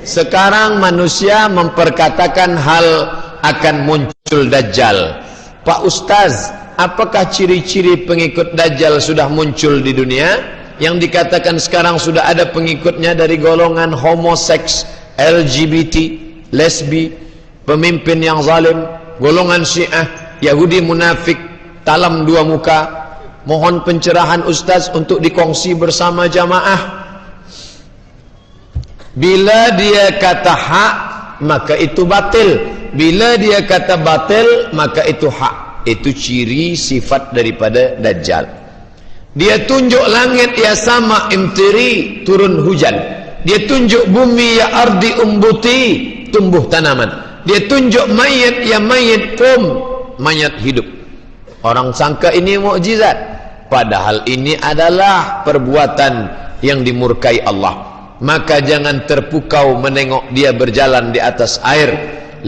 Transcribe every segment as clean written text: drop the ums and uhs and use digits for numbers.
Sekarang manusia memperkatakan hal akan muncul Dajjal. Pak Ustaz, apakah ciri-ciri pengikut Dajjal sudah muncul di dunia? Yang dikatakan sekarang sudah ada pengikutnya dari golongan homoseks, LGBT, lesbi, pemimpin yang zalim, golongan Syiah, Yahudi munafik, talam dua muka. Mohon pencerahan Ustaz untuk dikongsi bersama jamaah. Bila dia kata hak, maka itu batil. Bila dia kata batil, maka itu hak. Itu ciri sifat daripada Dajjal. Dia tunjuk langit ya sama imtiri, turun hujan. Dia tunjuk bumi ya ardi umbuti, tumbuh tanaman. Dia tunjuk mayat ya mayat mayat hidup. Orang sangka ini mukjizat, padahal ini adalah perbuatan yang dimurkai Allah. Maka jangan terpukau menengok dia berjalan di atas air.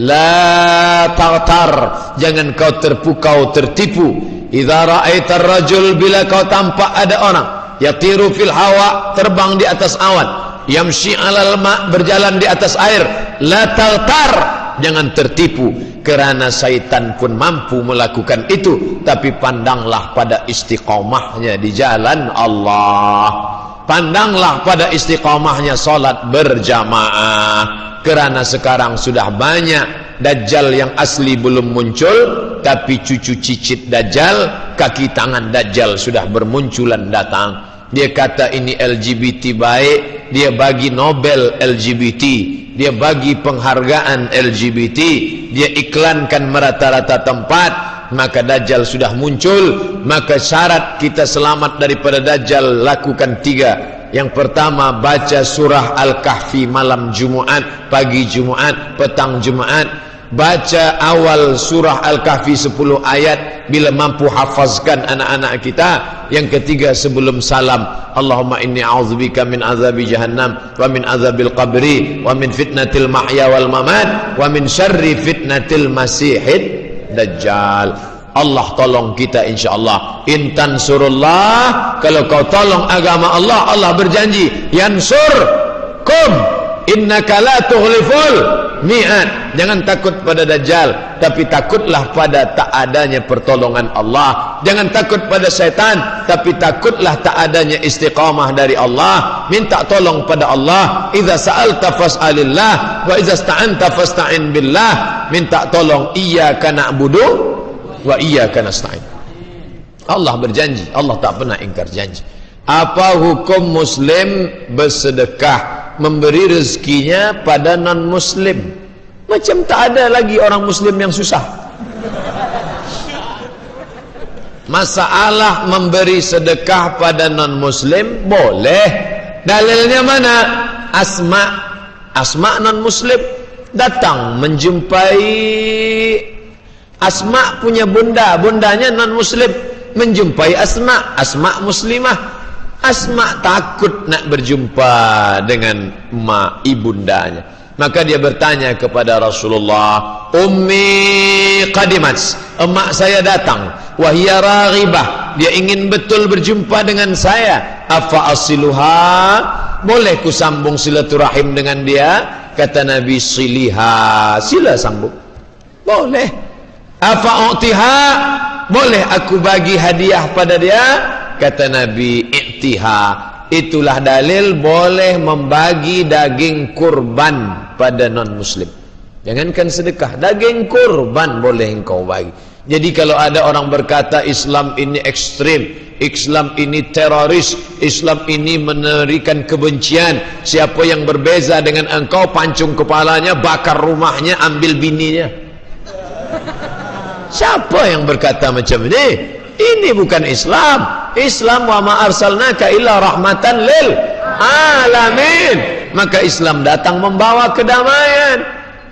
La taghtar, jangan kau terpukau tertipu. Idza ra'aita ar-rajul, bila kau tampak ada orang yatiru fil hawa, terbang di atas awan, yamshi 'alal ma, berjalan di atas air, la taghtar, jangan tertipu, kerana syaitan pun mampu melakukan itu. Tapi pandanglah pada istiqamahnya di jalan Allah. Pandanglah pada istiqamahnya solat berjamaah. Kerana sekarang sudah banyak Dajjal yang asli belum muncul, tapi cucu cicit Dajjal, kaki tangan Dajjal sudah bermunculan datang. Dia kata ini LGBT baik, dia bagi Nobel LGBT, dia bagi penghargaan LGBT, dia iklankan merata-rata tempat. Maka Dajjal sudah muncul. Maka syarat kita selamat daripada Dajjal lakukan 3. Yang pertama, baca surah Al-Kahfi malam Jumaat, pagi Jumaat, petang Jumaat. Baca awal surah Al-Kahfi 10 ayat bila mampu hafazkan anak-anak kita. Yang ketiga, sebelum salam, Allahumma inni a'udzubika min azabi jahannam wa min azabil qabri wa min fitnatil mahya wal mamat wa min syarri fitnatil masihid Dajjal. Allah tolong kita insyaAllah. Intan surullah, kalau kau tolong agama Allah, Allah berjanji yansurkum innaka la tughliful mi'ad. Jangan takut pada Dajjal, tapi takutlah pada tak adanya pertolongan Allah. Jangan takut pada syaitan, tapi takutlah tak adanya istiqamah dari Allah. Minta tolong pada Allah. Idza sa'alta fas'alillah wa idza ista'anta fasta'in billah. Minta tolong, iyyaka na'budu wa iyyaka nasta'in. Allah berjanji, Allah tak pernah ingkar janji. Apa hukum muslim bersedekah, memberi rezekinya pada non muslim? Macam tak ada lagi orang muslim yang susah. Masalah memberi sedekah pada non muslim boleh. Dalilnya mana? Asma non muslim datang menjumpai Asma punya bundanya non muslim, menjumpai Asma muslimah. Asma takut nak berjumpa dengan mak ibundanya. Maka dia bertanya kepada Rasulullah, Ummi qadimat, emak saya datang, wahia raghibah, dia ingin betul berjumpa dengan saya. Afa asiluha, boleh ku sambung silaturahim dengan dia? Kata Nabi, siliha, sila sambung, boleh. Afa u'tiha, boleh aku bagi hadiah pada dia? Kata Nabi, i'tiha. Itulah dalil boleh membagi daging kurban pada non muslim. Jangankan sedekah, daging kurban boleh engkau bagi. Jadi kalau ada orang berkata Islam ini ekstrim, Islam ini teroris, Islam ini menerikan kebencian, siapa yang berbeza dengan engkau, pancung kepalanya, bakar rumahnya, ambil bininya. Siapa yang berkata macam ini? Ini bukan Islam. Islam wa ma arsalnaka illa rahmatan lil alamin. Maka Islam datang membawa kedamaian.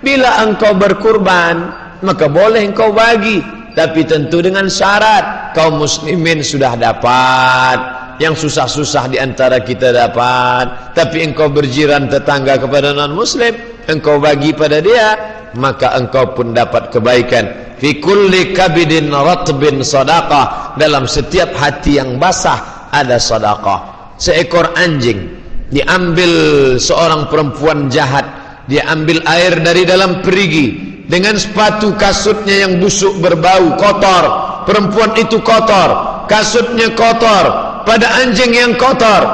Bila engkau berkurban, maka boleh engkau bagi, tapi tentu dengan syarat kaum muslimin sudah dapat, yang susah-susah di antara kita dapat, tapi engkau berjiran tetangga kepada non muslim, engkau bagi pada dia, maka engkau pun dapat kebaikan. Fi kulli kabidin ratbin sadaqah, dalam setiap hati yang basah ada sedekah. Seekor anjing diambil seorang perempuan jahat, dia ambil air dari dalam perigi dengan sepatu kasutnya yang busuk berbau kotor. Perempuan itu kotor, kasutnya kotor, pada anjing yang kotor,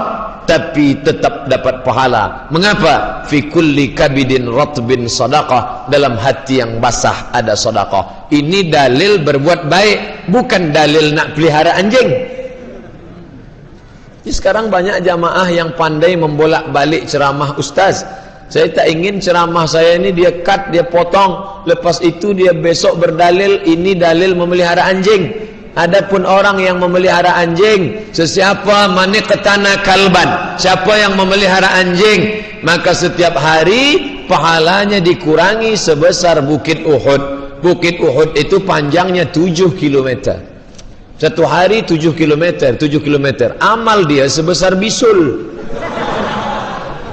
tapi tetap dapat pahala. Mengapa? Fi kulli kabidin ratbin sadaqah, dalam hati yang basah ada sedekah. Ini dalil berbuat baik, bukan dalil nak pelihara anjing. Sekarang banyak jamaah yang pandai membolak-balik ceramah ustaz. Saya tak ingin ceramah saya ini dia cut, dia potong, lepas itu dia besok berdalil ini dalil memelihara anjing. Adapun orang yang memelihara anjing, sesiapa maniqtana kalban, siapa yang memelihara anjing, maka setiap hari pahalanya dikurangi sebesar Bukit Uhud. Bukit Uhud itu panjangnya 7 km. Satu hari 7 km, 7 km. Amal dia sebesar bisul.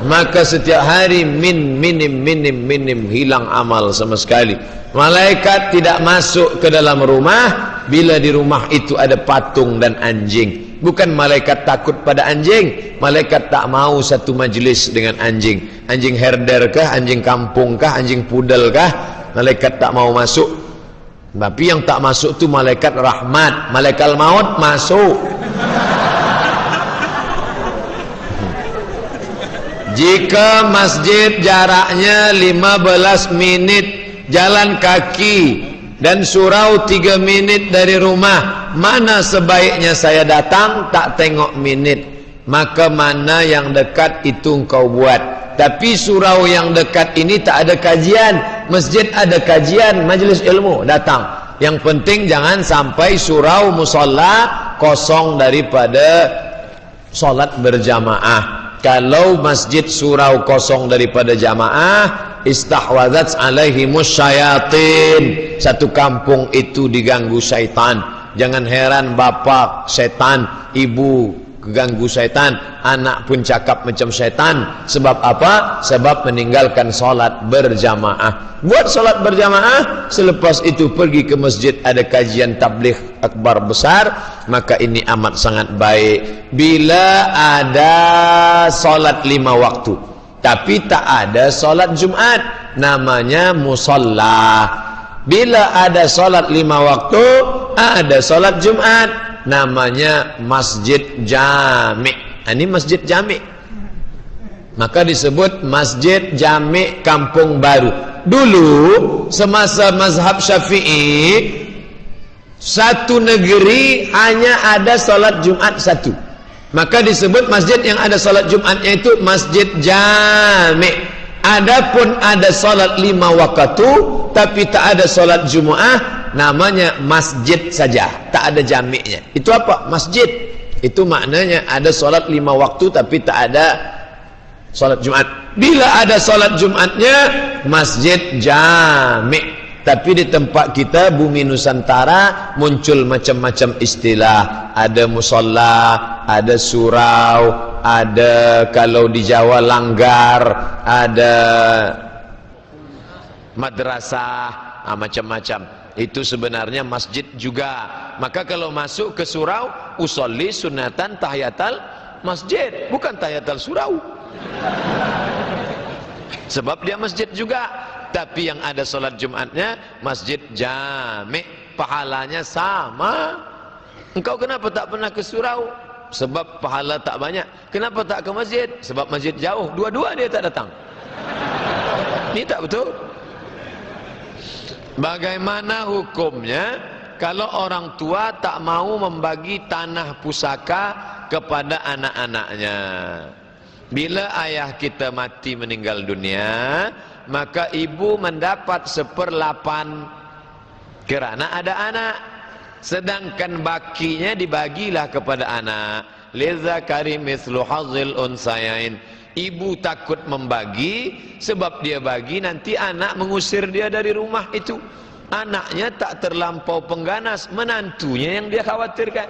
Maka setiap hari minim hilang amal sama sekali. Malaikat tidak masuk ke dalam rumah bila di rumah itu ada patung dan anjing. Bukan malaikat takut pada anjing, malaikat tak mau satu majlis dengan anjing. Anjing herder kah, anjing kampung kah, anjing pudel kah, malaikat tak mau masuk. Tapi yang tak masuk tu malaikat rahmat, malaikat maut masuk. Jika masjid jaraknya 15 menit jalan kaki dan surau 3 menit dari rumah, mana sebaiknya saya datang? Tak tengok minit, maka mana yang dekat itu engkau buat. Tapi surau yang dekat ini tak ada kajian, masjid ada kajian, majlis ilmu, datang. Yang penting jangan sampai surau musalla kosong daripada solat berjamaah. Kalau masjid surau kosong daripada jamaah, istahwadzat alaihimus syayatin, satu kampung itu diganggu syaitan. Jangan heran bapak setan, ibu keganggu syaitan, anak pun cakap macam syaitan. Sebab apa? Sebab meninggalkan solat berjamaah. Buat solat berjamaah, selepas itu pergi ke masjid, ada kajian tabligh akbar besar, maka ini amat sangat baik. Bila ada solat 5 waktu tapi tak ada solat Jumat, namanya musalla. Bila ada solat 5 waktu, ada solat Jumat, namanya masjid jami'. Ini masjid jami', maka disebut masjid jami' kampung baru. Dulu semasa mazhab Syafi'i, satu negeri hanya ada solat Jumat satu, maka disebut masjid yang ada solat Jumatnya itu masjid jami'. Adapun ada solat 5 waktu tapi tak ada solat Jumaah, namanya masjid saja, tak ada jami'nya. Itu apa? Masjid. Itu maknanya ada solat 5 waktu tapi tak ada solat Jumat. Bila ada solat Jumatnya, masjid jami'. Tapi di tempat kita bumi Nusantara muncul macam-macam istilah. Ada musalla, ada surau, ada kalau di Jawa langgar, ada madrasah, macam-macam. Itu sebenarnya masjid juga. Maka kalau masuk ke surau, usolli sunatan tahiyatal masjid, bukan tahiyatal surau. Sebab dia masjid juga. Tapi yang ada solat Jumatnya masjid jami', pahalanya sama. Engkau kenapa tak pernah ke surau? Sebab pahala tak banyak. Kenapa tak ke masjid? Sebab masjid jauh. Dua-dua dia tak datang. Ini tak betul. Bagaimana hukumnya kalau orang tua tak mau membagi tanah pusaka kepada anak-anaknya? Bila ayah kita mati meninggal dunia, maka ibu mendapat 1/8 kerana ada anak. Sedangkan bakinya dibagilah kepada anak. Lidzakari mithlu hazzil unsayain. Ibu takut membagi, sebab dia bagi nanti anak mengusir dia dari rumah itu. Anaknya tak terlampau pengganas, menantunya yang dia khawatirkan.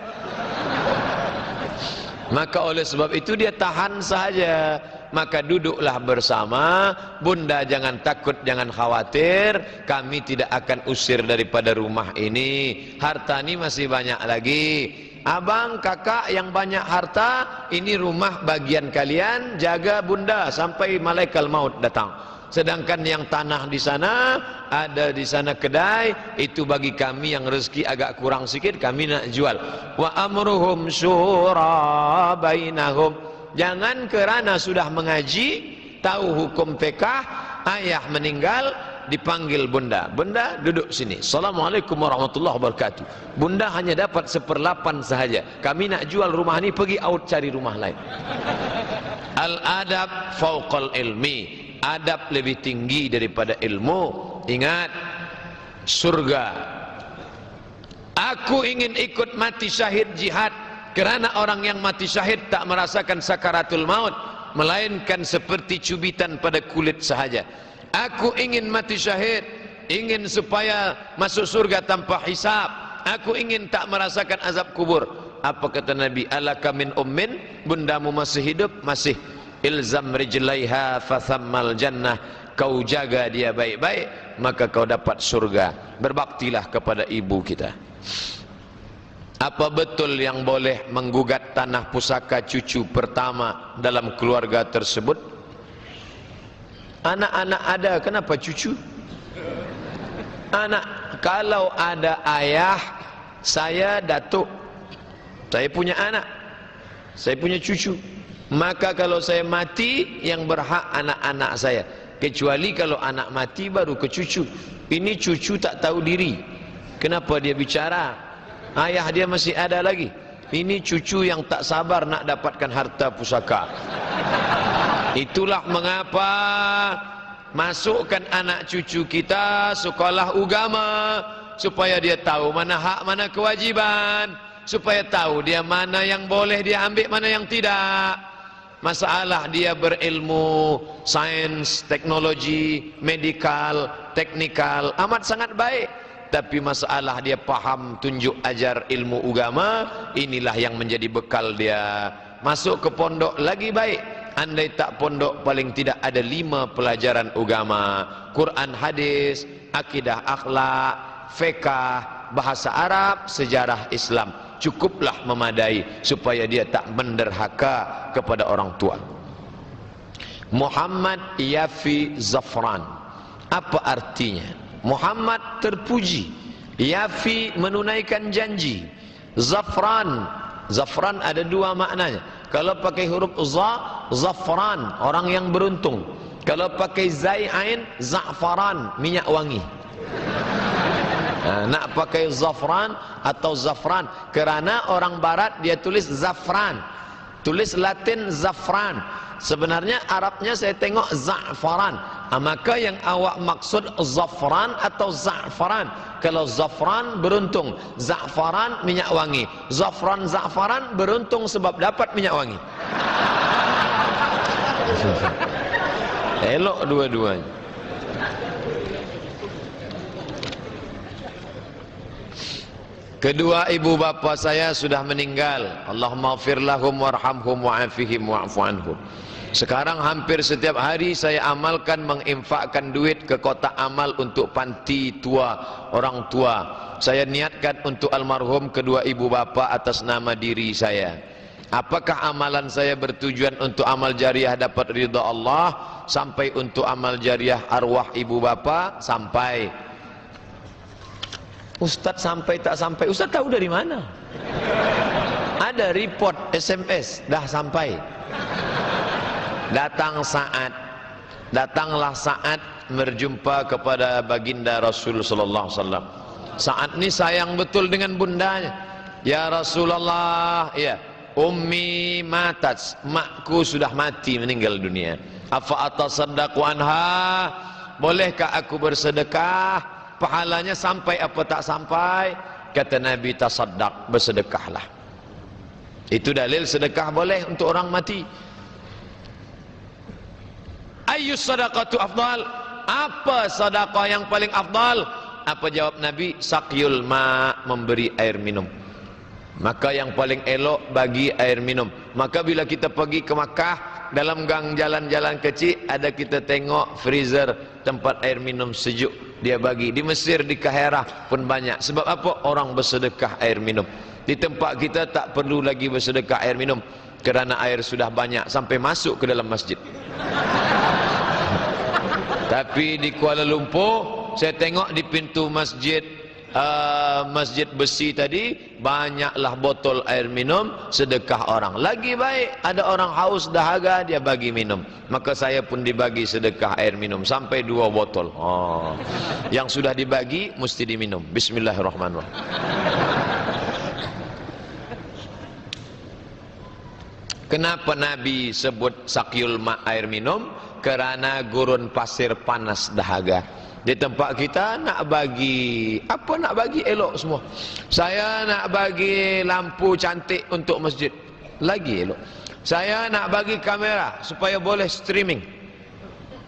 Maka oleh sebab itu dia tahan saja. Maka duduklah bersama. Bunda jangan takut, jangan khawatir, kami tidak akan usir daripada rumah ini. Harta ini masih banyak lagi. Abang, kakak yang banyak harta, ini rumah bagian kalian, jaga bunda sampai malaikat maut datang. Sedangkan yang tanah di sana, ada di sana kedai, itu bagi kami yang rezeki agak kurang sikit, kami nak jual. Wa amruhum syura bainahum. Jangan kerana sudah mengaji, tahu hukum fikah, ayah meninggal, dipanggil bunda. Bunda, duduk sini. Assalamualaikum warahmatullahi wabarakatuh. Bunda hanya dapat 1/8 sahaja. Kami nak jual rumah ini, pergi out cari rumah lain. Al-adab fauqal ilmi. Adab lebih tinggi daripada ilmu. Ingat, surga. Aku ingin ikut mati syahid jihad, kerana orang yang mati syahid tak merasakan sakaratul maut, melainkan seperti cubitan pada kulit sahaja. Aku ingin mati syahid, ingin supaya masuk surga tanpa hisab. Aku ingin tak merasakan azab kubur. Apa kata Nabi? Alaka min ummin, bundamu masih hidup? Masih. Ilzam rijlaiha fathammal jannah. Kau jaga dia baik-baik, maka kau dapat surga. Berbaktilah kepada ibu kita. Apa betul yang boleh menggugat tanah pusaka cucu pertama dalam keluarga tersebut? Anak-anak ada, kenapa cucu? Anak, kalau ada ayah, saya datuk, saya punya anak, saya punya cucu, maka kalau saya mati, yang berhak anak-anak saya. Kecuali kalau anak mati baru ke cucu. Ini cucu tak tahu diri, kenapa dia bicara? Ayah dia masih ada lagi. Ini cucu yang tak sabar nak dapatkan harta pusaka. Itulah mengapa masukkan anak cucu kita sekolah agama, supaya dia tahu mana hak, mana kewajiban, supaya tahu dia mana yang boleh dia ambil, mana yang tidak. Masalah dia berilmu sains, teknologi, medikal, teknikal, amat sangat baik. Tapi masalah dia faham, tunjuk ajar ilmu agama, inilah yang menjadi bekal dia. Masuk ke pondok lagi baik. Andai tak pondok, paling tidak ada 5 pelajaran agama: Quran, hadis, akidah, akhlak, fiqh, bahasa Arab, sejarah Islam. Cukuplah memadai supaya dia tak menderhaka kepada orang tua. Muhammad Yafi Zafran. Apa artinya? Muhammad terpuji, Yafi menunaikan janji, Zafran, Zafran ada 2 maknanya. Kalau pakai huruf za, Zafran, orang yang beruntung. Kalau pakai zai ain, Za'faran, minyak wangi. Nah, nak pakai Zafran atau Zafran, kerana orang barat dia tulis Zafran, tulis Latin Zafran. Sebenarnya Arabnya saya tengok Za'faran. Maka yang awak maksud Zafran atau Za'faran. Kalau Zafran beruntung, Za'faran minyak wangi. Zafran Za'faran beruntung sebab dapat minyak wangi. Elok dua-duanya. Kedua ibu bapa saya sudah meninggal. Allahumma ighfir lahum warhamhum wa'afihim wa'fu anhum. Sekarang hampir setiap hari saya amalkan menginfakkan duit ke kotak amal untuk panti tua, orang tua. Saya niatkan untuk almarhum kedua ibu bapa atas nama diri saya. Apakah amalan saya bertujuan untuk amal jariah dapat ridha Allah, sampai untuk amal jariah arwah ibu bapa? Sampai. Ustaz sampai tak sampai, Ustaz tahu dari mana? Ada report SMS, dah sampai. Datanglah saat berjumpa kepada baginda Rasul sallallahu alaihi wasallam. Saat ini sayang betul dengan bundanya. Ya Rasulullah, ya, ummi matat, makku sudah mati, meninggal dunia. Afa atasaddaqu anha, bolehkah aku bersedekah? Pahalanya sampai apa tak sampai? Kata Nabi, tasaddaq, bersedekahlah. Itu dalil sedekah boleh untuk orang mati. Ayyus sadaqatu afdal? Apa sedekah yang paling afdal? Apa jawab Nabi? Saqyul ma, memberi air minum. Maka yang paling elok bagi air minum. Maka bila kita pergi ke Makkah, dalam gang jalan-jalan kecil ada kita tengok freezer, tempat air minum sejuk dia bagi. Di Mesir, di Kahirah pun banyak. Sebab apa? Orang bersedekah air minum. Di tempat kita tak perlu lagi bersedekah air minum, kerana air sudah banyak sampai masuk ke dalam masjid. Tapi di Kuala Lumpur saya tengok di pintu masjid masjid besi tadi banyaklah botol air minum sedekah orang. Lagi baik ada orang haus dahaga dia bagi minum, maka saya pun dibagi sedekah air minum sampai 2 botol. Yang sudah dibagi mesti diminum. Bismillahirrahmanirrahim. Kenapa Nabi sebut sakyul ma air minum? Kerana gurun pasir panas dahaga. Di tempat kita nak bagi apa, nak bagi elok semua. Saya nak bagi lampu cantik untuk masjid, lagi elok. Saya nak bagi kamera supaya boleh streaming,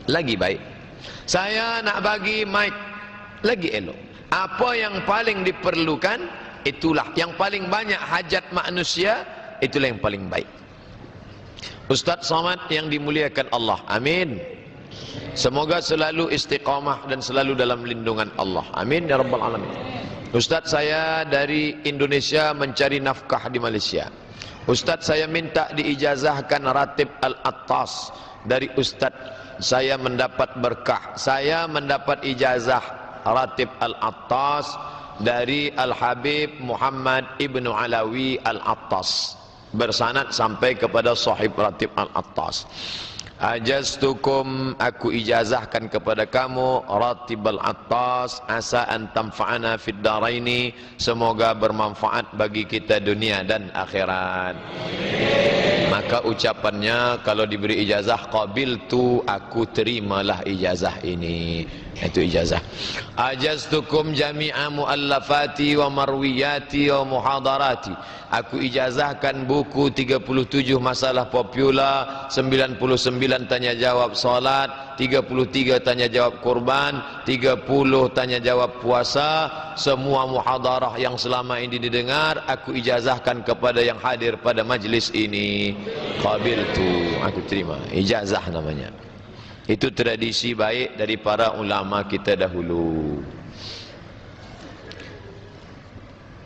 lagi baik. Saya nak bagi mic, lagi elok. Apa yang paling diperlukan, itulah yang paling banyak hajat manusia, itulah yang paling baik. Ustaz Somad yang dimuliakan Allah, amin. Semoga selalu istiqamah dan selalu dalam lindungan Allah, amin ya rabbal alamin. Ustaz, saya dari Indonesia mencari nafkah di Malaysia. Ustaz, saya minta diijazahkan Ratib Al-Attas dari Ustaz. Saya mendapat berkah, saya mendapat ijazah Ratib Al-Attas dari Al-Habib Muhammad Ibnu Alawi Al-Attas, bersanad sampai kepada sahib Ratib Al-Attas. Ajaztukum, aku ijazahkan kepada kamu Ratib Al-Attas, asa an tamfa'ana fid daraini, semoga bermanfaat bagi kita dunia dan akhirat. Maka ucapannya kalau diberi ijazah, qabiltu, aku terimalah ijazah ini. Itu ijazah. Ajaztukum jami'a muallafati wa marwiyati wa muhadarati, aku ijazahkan buku 37 masalah popular, 99 tanya jawab salat, 33 tanya jawab kurban, 30 tanya jawab puasa. Semua muhadarah yang selama ini didengar aku ijazahkan kepada yang hadir pada majlis ini. Qabiltu, aku terima. Ijazah namanya. Itu tradisi baik dari para ulama kita dahulu.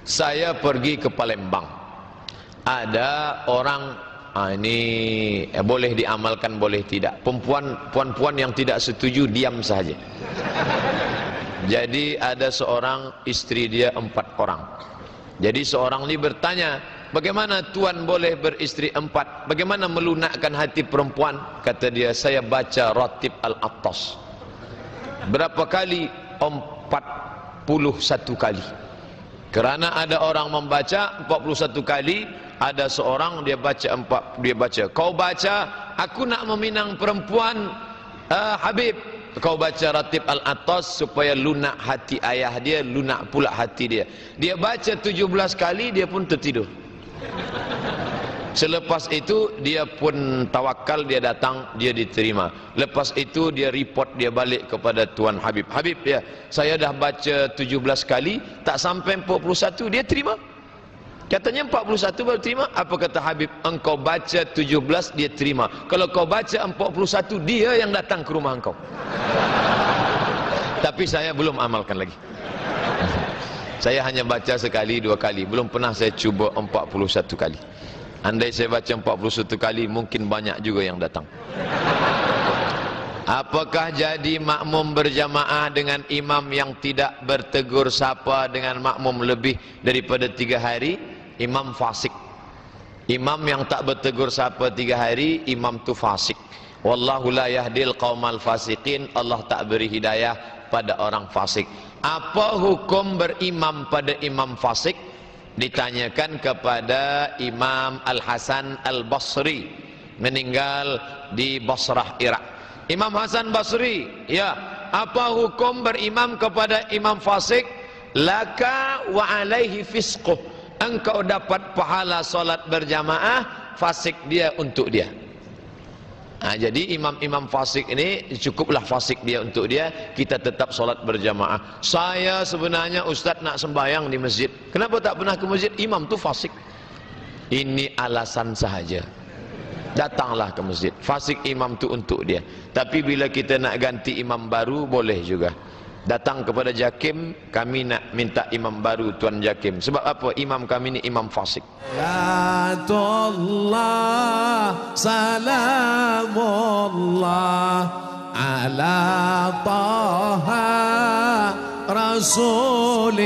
Saya pergi ke Palembang, ada orang ini boleh diamalkan boleh tidak, puan-puan yang tidak setuju diam saja. Jadi ada seorang istri dia 4 orang. Jadi seorang ini bertanya, bagaimana tuan boleh beristri 4? Bagaimana melunakkan hati perempuan? Kata dia, saya baca Ratib Al-Attas. Berapa kali? 41 kali. Kerana ada orang membaca 41 kali, ada seorang dia baca, kau baca aku nak meminang perempuan Habib, kau baca Ratib Al-Attas supaya lunak hati ayah dia, lunak pula hati dia. Dia baca 17 kali, dia pun tertidur. Selepas itu dia pun tawakal, dia datang, dia diterima. Lepas itu dia report, dia balik kepada Tuan Habib. Habib ya, saya dah baca 17 kali, tak sampai 41 dia terima. Katanya 41 baru terima. Apa kata Habib? Engkau baca 17 dia terima. Kalau kau baca 41 dia yang datang ke rumah engkau. Tapi saya belum amalkan lagi. Saya hanya baca sekali 2 kali, belum pernah saya cuba 41 kali. Andai saya baca 41 kali mungkin banyak juga yang datang. Apakah jadi makmum berjamaah dengan imam yang tidak bertegur sapa dengan makmum lebih daripada 3 hari? Imam fasik. Imam yang tak bertegur sapa 3 hari, imam tu fasik. Wallahu la yahdil qaumal fasiqin, Allah tak beri hidayah pada orang fasik. Apa hukum berimam pada imam fasik? Ditanyakan kepada Imam Al-Hasan Al-Basri, meninggal di Basrah, Irak. Imam Hasan Basri, ya, apa hukum berimam kepada imam fasik? Laka wa alaihi fisquh, engkau dapat pahala solat berjamaah, fasik dia untuk dia. Jadi imam-imam fasik ini cukuplah fasik dia untuk dia, kita tetap solat berjamaah. Saya sebenarnya Ustaz nak sembahyang di masjid, kenapa tak pernah ke masjid? Imam tu fasik. Ini alasan sahaja. Datanglah ke masjid, fasik imam tu untuk dia. Tapi bila kita nak ganti imam baru boleh juga. Datang kepada Jakim, kami nak minta imam baru Tuan Jakim. Sebab apa? Imam kami ni imam fasik. Ya Allah, salamullah ala taha rasulillah.